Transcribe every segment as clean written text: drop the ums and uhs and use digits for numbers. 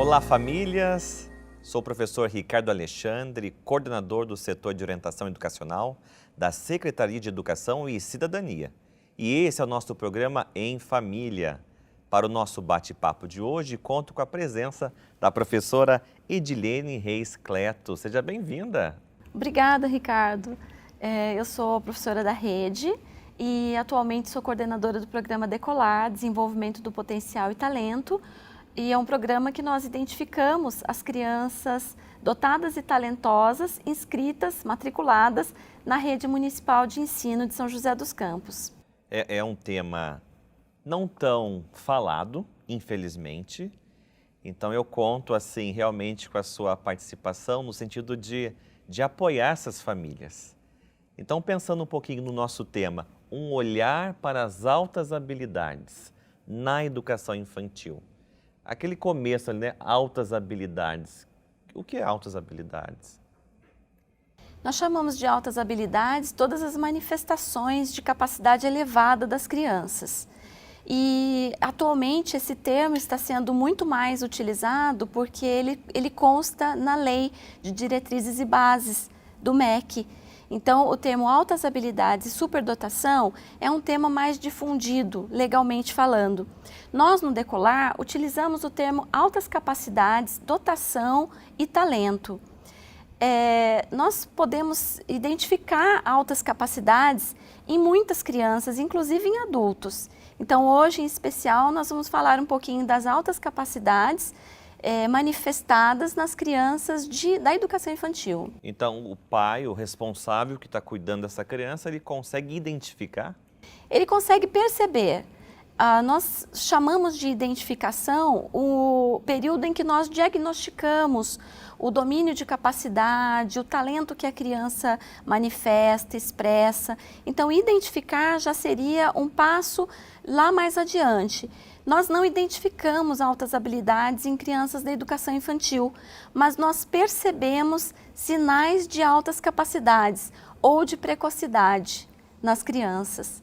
Olá, famílias! Sou o professor Ricardo Alexandre, coordenador do setor de orientação educacional da Secretaria de Educação e Cidadania. E esse é o nosso programa Em Família. Para o nosso bate-papo de hoje, conto com a presença da professora Edilene Reis Cleto. Seja bem-vinda! Obrigada, Ricardo. Eu sou professora da rede e atualmente sou coordenadora do programa Decolar, Desenvolvimento do Potencial e Talento. E é um programa que nós identificamos as crianças dotadas e talentosas, inscritas, matriculadas na Rede Municipal de Ensino de São José dos Campos. É um tema não tão falado, infelizmente. Então eu conto assim realmente com a sua participação no sentido de apoiar essas famílias. Então pensando um pouquinho no nosso tema, um olhar para as altas habilidades na educação infantil. Aquele começo ali, né? Altas habilidades. O que é altas habilidades? Nós chamamos de altas habilidades todas as manifestações de capacidade elevada das crianças. E atualmente esse termo está sendo muito mais utilizado porque ele consta na Lei de Diretrizes e Bases do MEC. Então, o termo altas habilidades e superdotação é um tema mais difundido, legalmente falando. Nós, no Decolar, utilizamos o termo altas capacidades, dotação e talento. Nós podemos identificar altas capacidades em muitas crianças, inclusive em adultos. Então, hoje, em especial, nós vamos falar um pouquinho das altas capacidades manifestadas nas crianças da educação infantil. Então, o pai, o responsável que está cuidando dessa criança, ele consegue identificar? Ele consegue perceber. Nós chamamos de identificação o período em que nós diagnosticamos o domínio de capacidade, o talento que a criança manifesta, expressa. Então, identificar já seria um passo lá mais adiante. Nós não identificamos altas habilidades em crianças da educação infantil, mas nós percebemos sinais de altas capacidades ou de precocidade nas crianças.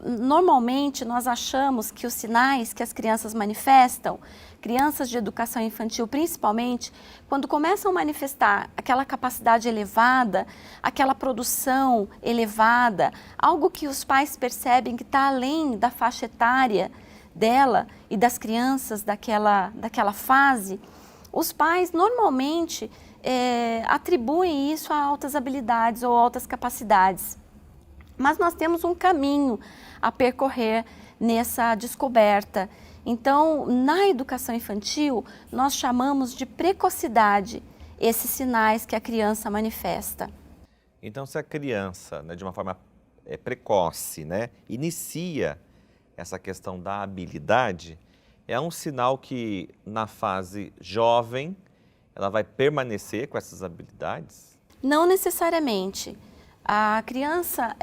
Normalmente nós achamos que os sinais que as crianças manifestam, crianças de educação infantil principalmente, quando começam a manifestar aquela capacidade elevada, aquela produção elevada, algo que os pais percebem que está além da faixa etária dela e das crianças daquela fase, os pais normalmente atribuem isso a altas habilidades ou altas capacidades. Mas nós temos um caminho a percorrer nessa descoberta. Então, na educação infantil, nós chamamos de precocidade esses sinais que a criança manifesta. Então, se a criança, né, de uma forma precoce, né, inicia essa questão da habilidade, é um sinal que na fase jovem ela vai permanecer com essas habilidades? Não necessariamente. A criança,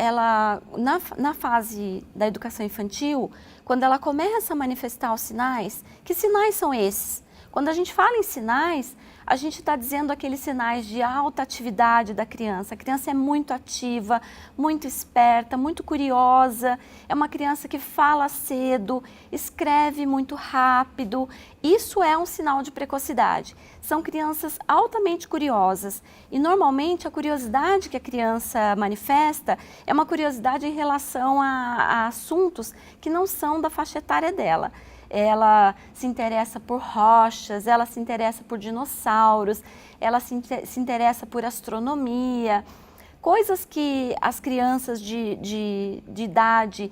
na fase da educação infantil, quando ela começa a manifestar os sinais, que sinais são esses? Quando a gente fala em sinais, a gente está dizendo aqueles sinais de alta atividade da criança. A criança é muito ativa, muito esperta, muito curiosa, é uma criança que fala cedo, escreve muito rápido. Isso é um sinal de precocidade. São crianças altamente curiosas e normalmente a curiosidade que a criança manifesta é uma curiosidade em relação a assuntos que não são da faixa etária dela. Ela se interessa por rochas, ela se interessa por dinossauros, ela se interessa por astronomia, coisas que as crianças de idade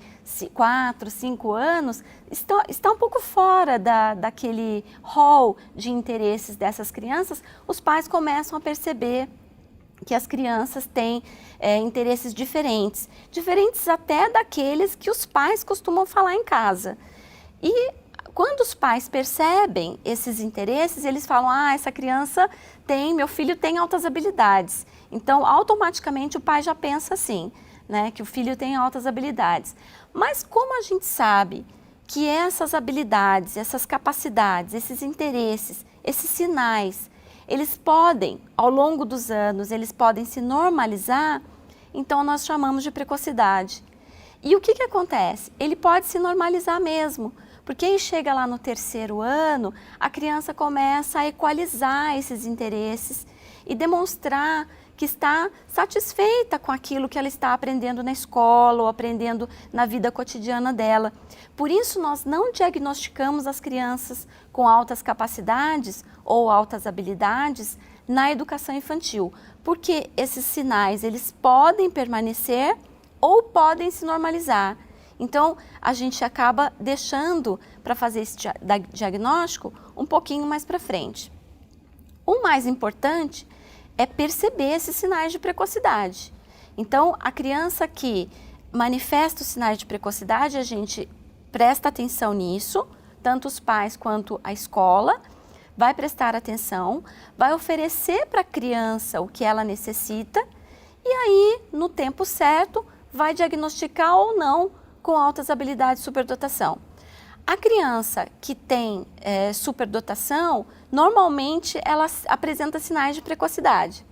4, 5 anos estão um pouco fora daquele hall de interesses dessas crianças. Os pais começam a perceber que as crianças têm interesses diferentes até daqueles que os pais costumam falar em casa. E quando os pais percebem esses interesses, eles falam, essa criança meu filho tem altas habilidades. Então, automaticamente o pai já pensa assim, né, que o filho tem altas habilidades. Mas como a gente sabe que essas habilidades, essas capacidades, esses interesses, esses sinais, eles podem, ao longo dos anos, eles podem se normalizar, então nós chamamos de precocidade. E o que acontece? Ele pode se normalizar mesmo, Porque aí chega lá no 3º ano, a criança começa a equalizar esses interesses e demonstrar que está satisfeita com aquilo que ela está aprendendo na escola ou aprendendo na vida cotidiana dela. Por isso, nós não diagnosticamos as crianças com altas capacidades ou altas habilidades na educação infantil, porque esses sinais eles podem permanecer ou podem se normalizar. Então, a gente acaba deixando para fazer esse diagnóstico um pouquinho mais para frente. O mais importante é perceber esses sinais de precocidade. Então, a criança que manifesta os sinais de precocidade, a gente presta atenção nisso, tanto os pais quanto a escola, vai prestar atenção, vai oferecer para a criança o que ela necessita e aí, no tempo certo, vai diagnosticar ou não com altas habilidades de superdotação. A criança que tem superdotação, normalmente ela apresenta sinais de precocidade.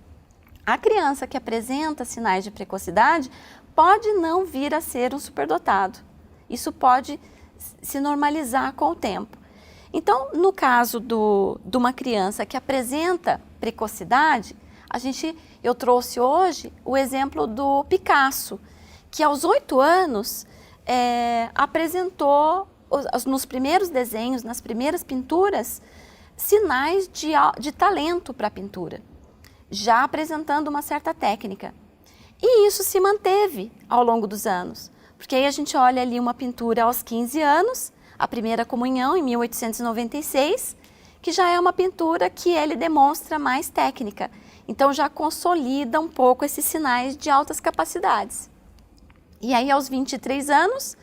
A criança que apresenta sinais de precocidade pode não vir a ser um superdotado. Isso pode se normalizar com o tempo. Então, no caso de uma criança que apresenta precocidade, eu trouxe hoje o exemplo do Picasso, que aos 8 anos apresentou nos primeiros desenhos, nas primeiras pinturas, sinais de talento para a pintura, já apresentando uma certa técnica. E isso se manteve ao longo dos anos, porque aí a gente olha ali uma pintura aos 15 anos, a Primeira Comunhão, em 1896, que já é uma pintura que ele demonstra mais técnica. Então já consolida um pouco esses sinais de altas capacidades. E aí aos 23 anos,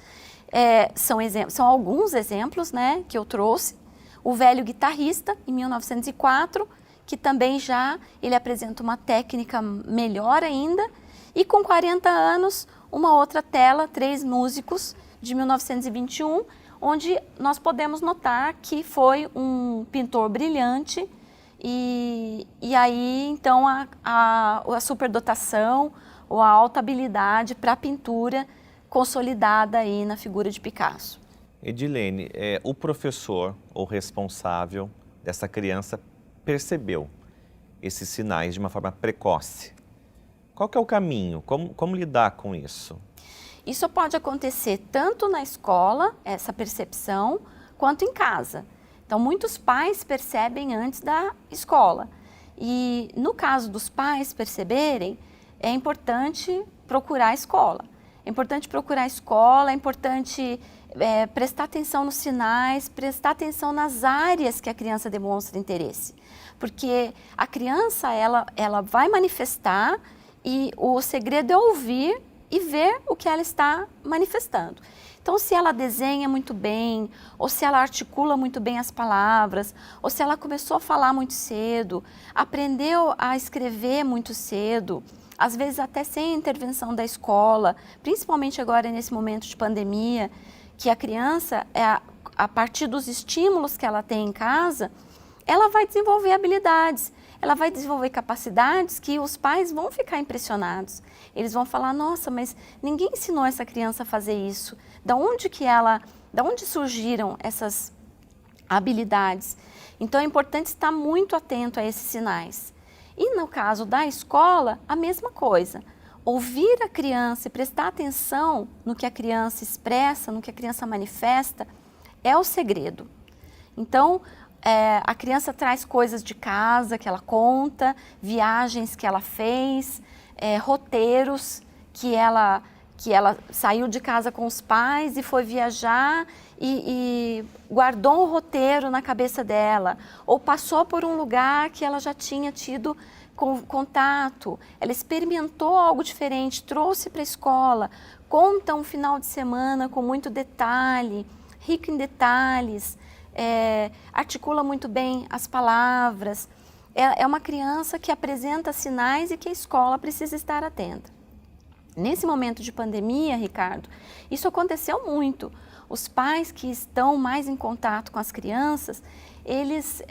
são alguns exemplos, né, que eu trouxe. O Velho Guitarrista, em 1904, que também ele apresenta uma técnica melhor ainda. E com 40 anos, uma outra tela, 3 músicos, de 1921, onde nós podemos notar que foi um pintor brilhante e aí então a superdotação ou a alta habilidade para a pintura consolidada aí na figura de Picasso. Edilene, o professor ou responsável dessa criança percebeu esses sinais de uma forma precoce. Qual que é o caminho? Como lidar com isso? Isso pode acontecer tanto na escola, essa percepção, quanto em casa. Então, muitos pais percebem antes da escola. E no caso dos pais perceberem, é importante procurar a escola. É importante procurar a escola, é importante prestar atenção nos sinais, prestar atenção nas áreas que a criança demonstra interesse. Porque a criança, ela vai manifestar e o segredo é ouvir e ver o que ela está manifestando. Então, se ela desenha muito bem, ou se ela articula muito bem as palavras, ou se ela começou a falar muito cedo, aprendeu a escrever muito cedo, às vezes até sem a intervenção da escola, principalmente agora nesse momento de pandemia, que a criança, a partir dos estímulos que ela tem em casa, ela vai desenvolver habilidades, ela vai desenvolver capacidades que os pais vão ficar impressionados. Eles vão falar, nossa, mas ninguém ensinou essa criança a fazer isso. Da onde surgiram essas habilidades? Então é importante estar muito atento a esses sinais. E no caso da escola, a mesma coisa. Ouvir a criança e prestar atenção no que a criança expressa, no que a criança manifesta, é o segredo. Então, a criança traz coisas de casa que ela conta, viagens que ela fez, roteiros que ela saiu de casa com os pais e foi viajar e guardou um roteiro na cabeça dela, ou passou por um lugar que ela já tinha tido contato, ela experimentou algo diferente, trouxe para a escola, conta um final de semana com muito detalhe, rico em detalhes, articula muito bem as palavras. É uma criança que apresenta sinais e que a escola precisa estar atenta. Nesse momento de pandemia, Ricardo, isso aconteceu muito. Os pais que estão mais em contato com as crianças, eles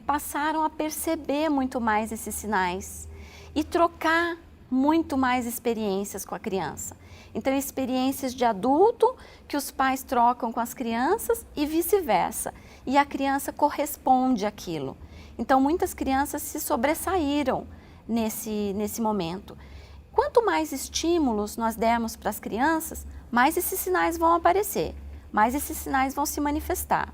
passaram a perceber muito mais esses sinais e trocar muito mais experiências com a criança. Então, experiências de adulto que os pais trocam com as crianças e vice-versa. E a criança corresponde àquilo. Então, muitas crianças se sobressaíram nesse momento. Quanto mais estímulos nós dermos para as crianças, mais esses sinais vão aparecer, mais esses sinais vão se manifestar.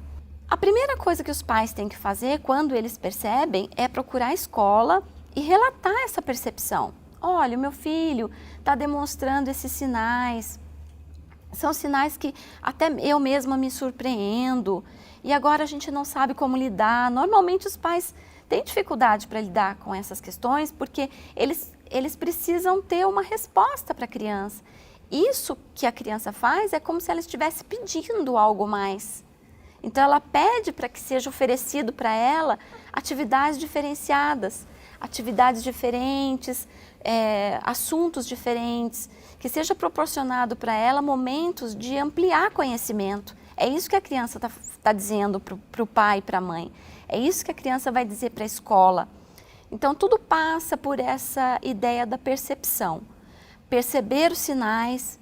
A primeira coisa que os pais têm que fazer quando eles percebem é procurar a escola e relatar essa percepção. Olha, o meu filho está demonstrando esses sinais, são sinais que até eu mesma me surpreendo e agora a gente não sabe como lidar. Normalmente os pais têm dificuldade para lidar com essas questões porque eles precisam ter uma resposta para a criança. Isso que a criança faz é como se ela estivesse pedindo algo mais. Então ela pede para que seja oferecido para ela atividades diferenciadas, atividades diferentes, assuntos diferentes, que seja proporcionado para ela momentos de ampliar conhecimento. É isso que a criança tá dizendo para o pai e para a mãe. É isso que a criança vai dizer para a escola. Então tudo passa por essa ideia da percepção. Perceber os sinais,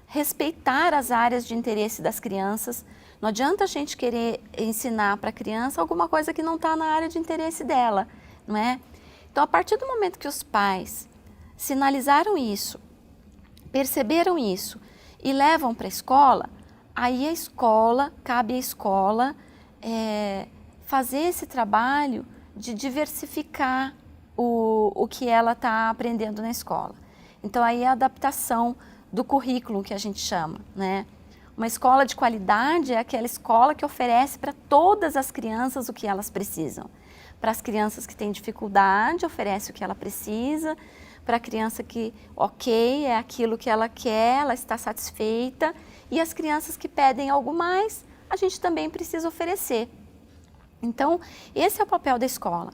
respeitar as áreas de interesse das crianças. Não adianta a gente querer ensinar para a criança alguma coisa que não está na área de interesse dela, não é? Então, a partir do momento que os pais sinalizaram isso, perceberam isso e levam para a escola, aí cabe à escola fazer esse trabalho de diversificar o que ela está aprendendo na escola. Então, aí a adaptação do currículo que a gente chama, né? Uma escola de qualidade é aquela escola que oferece para todas as crianças o que elas precisam. Para as crianças que têm dificuldade, oferece o que ela precisa. Para a criança que, ok, é aquilo que ela quer, ela está satisfeita. E as crianças que pedem algo mais, a gente também precisa oferecer. Então, esse é o papel da escola.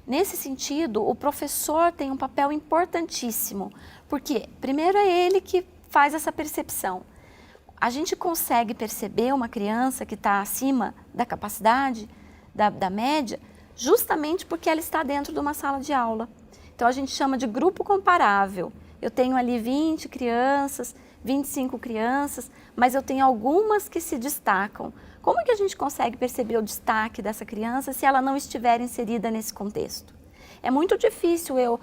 Nesse sentido, o professor tem um papel importantíssimo, porque primeiro é ele que faz essa percepção. A gente consegue perceber uma criança que está acima da capacidade, da média, justamente porque ela está dentro de uma sala de aula. Então, a gente chama de grupo comparável. Eu tenho ali 20 crianças, 25 crianças, mas eu tenho algumas que se destacam. Como é que a gente consegue perceber o destaque dessa criança se ela não estiver inserida nesse contexto? É muito difícil eu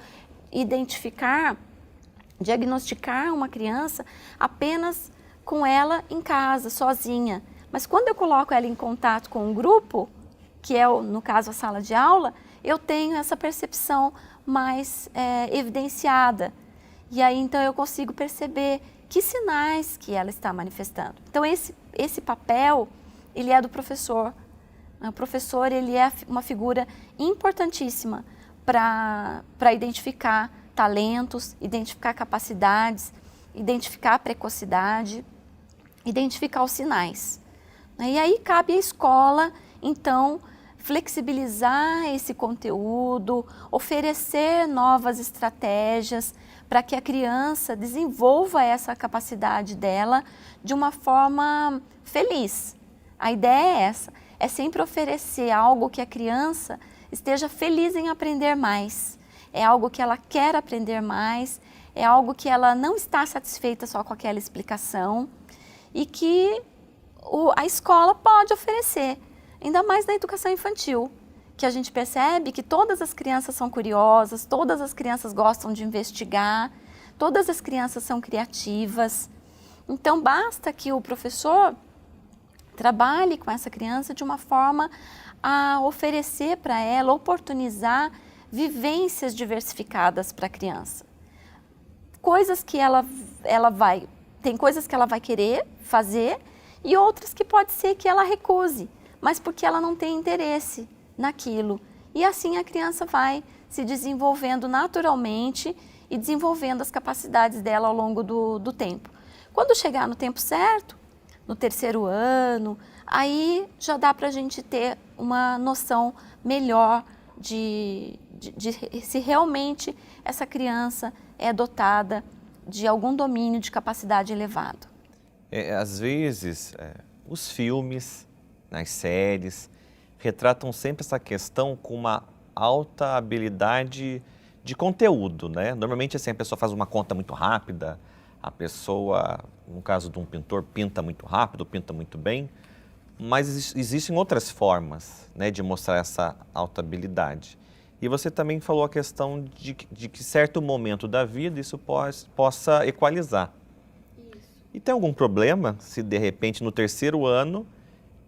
diagnosticar uma criança apenas com ela em casa, sozinha. Mas quando eu coloco ela em contato com um grupo, que é, no caso, a sala de aula, eu tenho essa percepção mais evidenciada. E aí, então, eu consigo perceber que sinais que ela está manifestando. Então, esse papel, ele é do professor. O professor, ele é uma figura importantíssima para identificar talentos, identificar capacidades, identificar a precocidade, identificar os sinais. E aí cabe à escola, então, flexibilizar esse conteúdo, oferecer novas estratégias para que a criança desenvolva essa capacidade dela de uma forma feliz. A ideia é essa, é sempre oferecer algo que a criança esteja feliz em aprender mais. É algo que ela quer aprender mais, é algo que ela não está satisfeita só com aquela explicação e que a escola pode oferecer, ainda mais na educação infantil, que a gente percebe que todas as crianças são curiosas, todas as crianças gostam de investigar, todas as crianças são criativas. Então, basta que o professor trabalhe com essa criança de uma forma a oferecer para ela, oportunizar vivências diversificadas para a criança. Coisas que tem coisas que ela vai querer fazer e outras que pode ser que ela recuse, mas porque ela não tem interesse naquilo. E assim a criança vai se desenvolvendo naturalmente e desenvolvendo as capacidades dela ao longo do tempo. Quando chegar no tempo certo, no 3º ano, aí já dá para a gente ter uma noção melhor de se realmente essa criança é dotada de algum domínio de capacidade elevado. Às vezes, os filmes, nas séries, retratam sempre essa questão com uma alta habilidade de conteúdo, né? Normalmente, assim, a pessoa faz uma conta muito rápida, A pessoa, no caso de um pintor, pinta muito rápido, pinta muito bem, mas existem outras formas, né, de mostrar essa alta habilidade. E você também falou a questão de que certo momento da vida isso possa equalizar. Isso. E tem algum problema se de repente no terceiro ano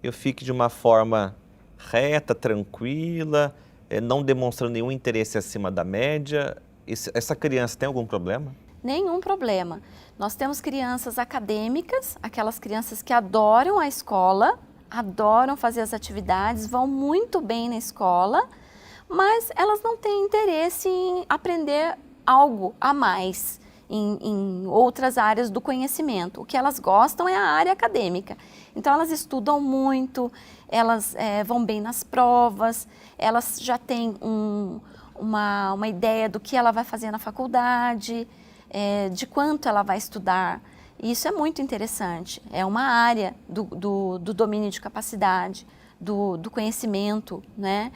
eu fique de uma forma reta, tranquila, não demonstrando nenhum interesse acima da média? Essa criança tem algum problema? Nenhum problema. Nós temos crianças acadêmicas, aquelas crianças que adoram a escola, adoram fazer as atividades, vão muito bem na escola, mas elas não têm interesse em aprender algo a mais em outras áreas do conhecimento. O que elas gostam é a área acadêmica. Então elas estudam muito, elas vão bem nas provas, elas já têm uma ideia do que ela vai fazer na faculdade, de quanto ela vai estudar. E isso é muito interessante, é uma área do domínio de capacidade, do conhecimento, né?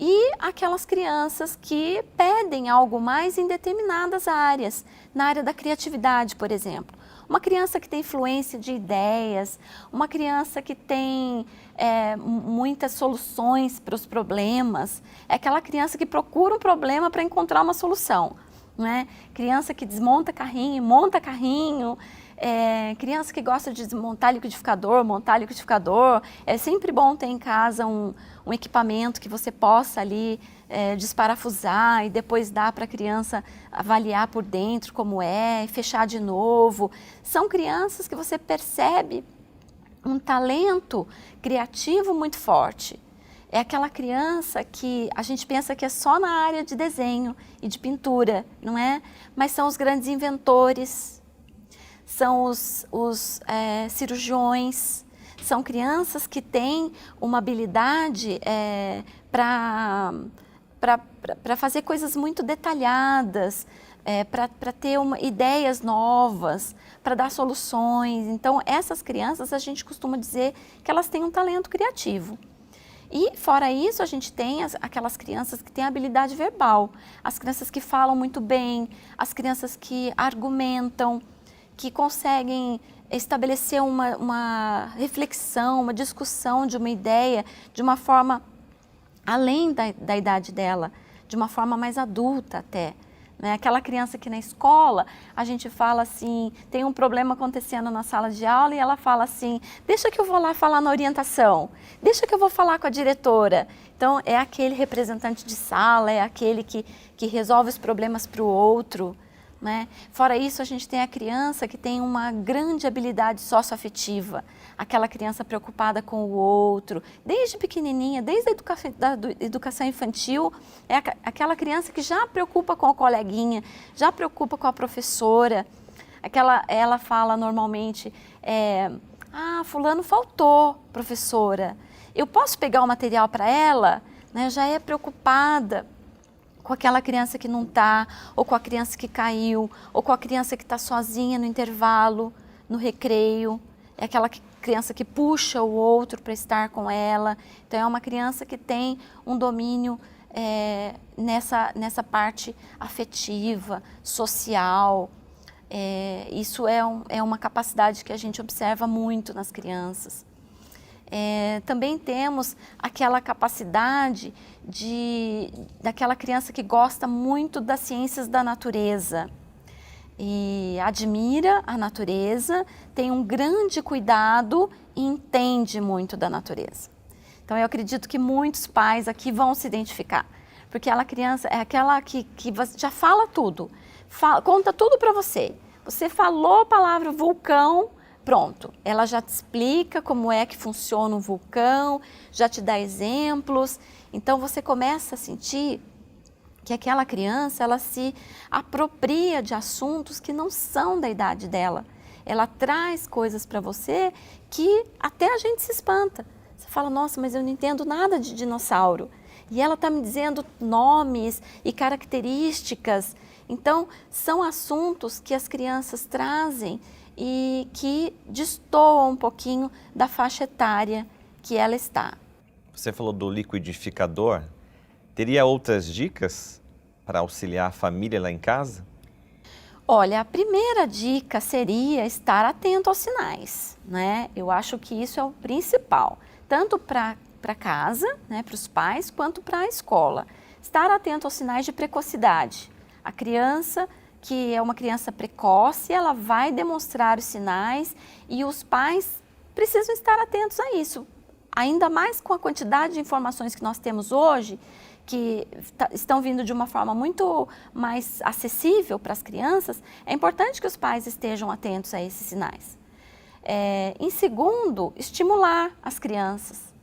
E aquelas crianças que pedem algo mais em determinadas áreas, na área da criatividade, por exemplo. Uma criança que tem fluência de ideias, uma criança que tem muitas soluções para os problemas, é aquela criança que procura um problema para encontrar uma solução. Né? Criança que desmonta carrinho, monta carrinho, criança que gosta de desmontar liquidificador, montar liquidificador. É sempre bom ter em casa um equipamento que você possa ali desparafusar e depois dar para a criança avaliar por dentro como é, e fechar de novo. São crianças que você percebe um talento criativo muito forte. É aquela criança que a gente pensa que é só na área de desenho e de pintura, não é? Mas são os grandes inventores, são os cirurgiões, são crianças que têm uma habilidade para fazer coisas muito detalhadas, para ter ideias novas, para dar soluções. Então, essas crianças, a gente costuma dizer que elas têm um talento criativo. E, fora isso, a gente tem aquelas crianças que têm habilidade verbal, as crianças que falam muito bem, as crianças que argumentam, que conseguem estabelecer uma reflexão, uma discussão de uma ideia de uma forma além da idade dela, de uma forma mais adulta até. Né? Aquela criança que na escola a gente fala assim, tem um problema acontecendo na sala de aula e ela fala assim, deixa que eu vou lá falar na orientação, deixa que eu vou falar com a diretora. Então é aquele representante de sala, é aquele que resolve os problemas para o outro. Né? Fora isso, a gente tem a criança que tem uma grande habilidade socioafetiva, aquela criança preocupada com o outro, desde pequenininha, desde a educação infantil, é aquela criança que já preocupa com a coleguinha, já preocupa com a professora. Ela fala normalmente, fulano faltou, professora, eu posso pegar o material para ela? Né? Já é preocupada com aquela criança que não está, ou com a criança que caiu, ou com a criança que está sozinha no intervalo, no recreio. É aquela criança que puxa o outro para estar com ela. Então, é uma criança que tem um domínio nessa parte afetiva, social. Isso é uma capacidade que a gente observa muito nas crianças. Também temos aquela capacidade daquela criança que gosta muito das ciências da natureza e admira a natureza, tem um grande cuidado e entende muito da natureza. Então eu acredito que muitos pais aqui vão se identificar, porque aquela criança é aquela que já fala tudo, conta tudo para você. Você falou a palavra vulcão, pronto, ela já te explica como é que funciona um vulcão, já te dá exemplos. Então você começa a sentir que aquela criança, ela se apropria de assuntos que não são da idade dela. Ela traz coisas para você que até a gente se espanta. Você fala, nossa, mas eu não entendo nada de dinossauro. E ela está me dizendo nomes e características. Então, são assuntos que as crianças trazem e que destoam um pouquinho da faixa etária que ela está. Você falou do liquidificador. Teria outras dicas para auxiliar a família lá em casa? Olha, a primeira dica seria estar atento aos sinais, né? Eu acho que isso é o principal, tanto para casa, né, para os pais, quanto para a escola. Estar atento aos sinais de precocidade. A criança que é uma criança precoce, ela vai demonstrar os sinais e os pais precisam estar atentos a isso. Ainda mais com a quantidade de informações que nós temos hoje, que estão vindo de uma forma muito mais acessível para as crianças, é importante que os pais estejam atentos a esses sinais. Em segundo, estimular as crianças.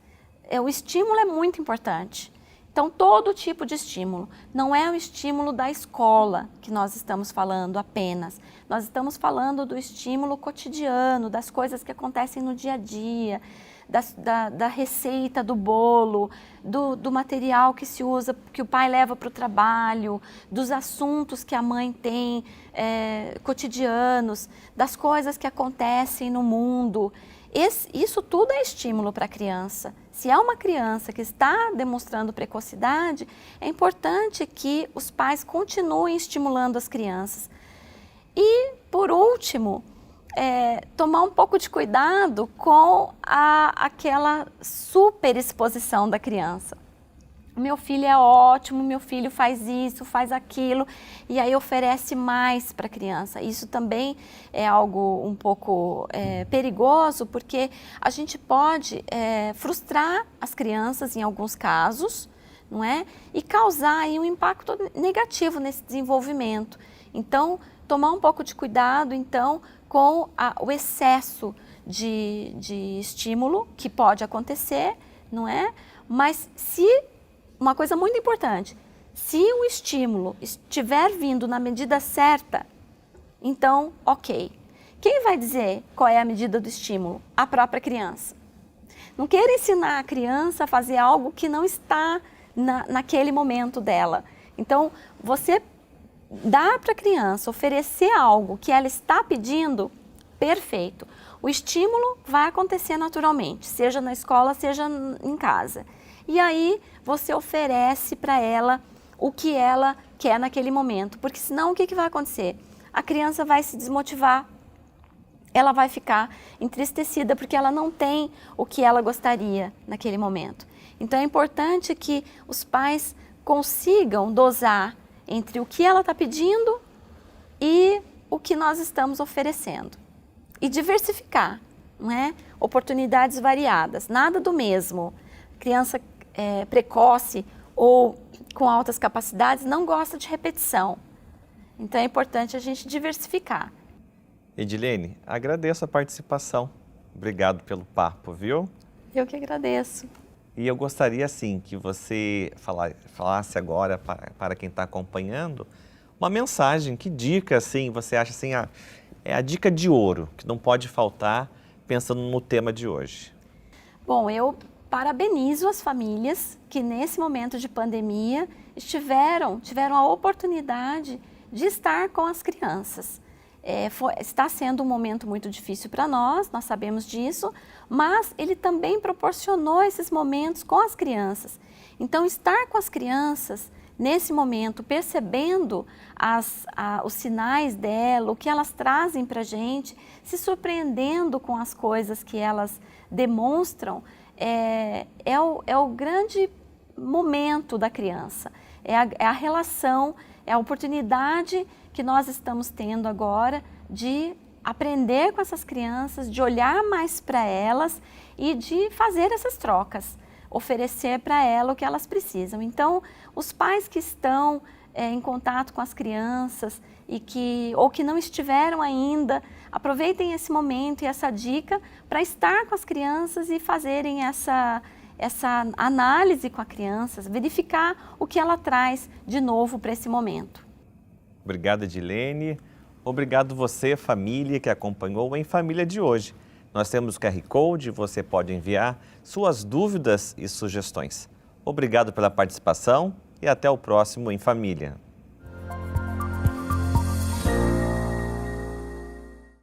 O estímulo é muito importante. Então, todo tipo de estímulo. Não é o estímulo da escola que nós estamos falando apenas. Nós estamos falando do estímulo cotidiano, das coisas que acontecem no dia a dia, da receita do bolo, do material que se usa, que o pai leva para o trabalho, dos assuntos que a mãe tem cotidianos, das coisas que acontecem no mundo. Isso tudo é estímulo para a criança. Se é uma criança que está demonstrando precocidade, é importante que os pais continuem estimulando as crianças. E, por último, tomar um pouco de cuidado com aquela superexposição da criança. Meu filho é ótimo, meu filho faz isso, faz aquilo, e aí oferece mais para a criança. Isso também é algo um pouco perigoso, porque a gente pode frustrar as crianças em alguns casos, não é? E causar aí um impacto negativo nesse desenvolvimento. Então, tomar um pouco de cuidado, então, com o excesso de estímulo que pode acontecer, não é? Mas uma coisa muito importante, se o estímulo estiver vindo na medida certa, então, ok. Quem vai dizer qual é a medida do estímulo? A própria criança. Não queira ensinar a criança a fazer algo que não está naquele momento dela. Então, você dá para a criança oferecer algo que ela está pedindo, perfeito. O estímulo vai acontecer naturalmente, seja na escola, seja em casa. E aí você oferece para ela o que ela quer naquele momento, porque senão o que vai acontecer? A criança vai se desmotivar, ela vai ficar entristecida porque ela não tem o que ela gostaria naquele momento. Então é importante que os pais consigam dosar entre o que ela está pedindo e o que nós estamos oferecendo. E diversificar, não é? Oportunidades variadas, nada do mesmo. Criança precoce ou com altas capacidades não gosta de repetição. Então é importante a gente diversificar. Edilene, agradeço a participação. Obrigado pelo papo, viu? Eu que agradeço. E eu gostaria, sim, que você falasse agora para quem está acompanhando uma mensagem, que dica, assim, você acha assim, é a dica de ouro, que não pode faltar pensando no tema de hoje. Bom, eu parabenizo as famílias que nesse momento de pandemia tiveram a oportunidade de estar com as crianças. Está sendo um momento muito difícil para nós sabemos disso, mas ele também proporcionou esses momentos com as crianças. Então, estar com as crianças nesse momento, percebendo os sinais dela, o que elas trazem para a gente, se surpreendendo com as coisas que elas demonstram, é o grande momento da criança, é a relação, é a oportunidade que nós estamos tendo agora de aprender com essas crianças, de olhar mais para elas e de fazer essas trocas, oferecer para elas o que elas precisam. Então, os pais que estão em contato com as crianças ou que não estiveram ainda, aproveitem esse momento e essa dica para estar com as crianças e fazerem essa análise com a criança, verificar o que ela traz de novo para esse momento. Obrigado, Edilene. Obrigado você, família, que acompanhou o Em Família de hoje. Nós temos o QR Code, você pode enviar suas dúvidas e sugestões. Obrigado pela participação e até o próximo Em Família.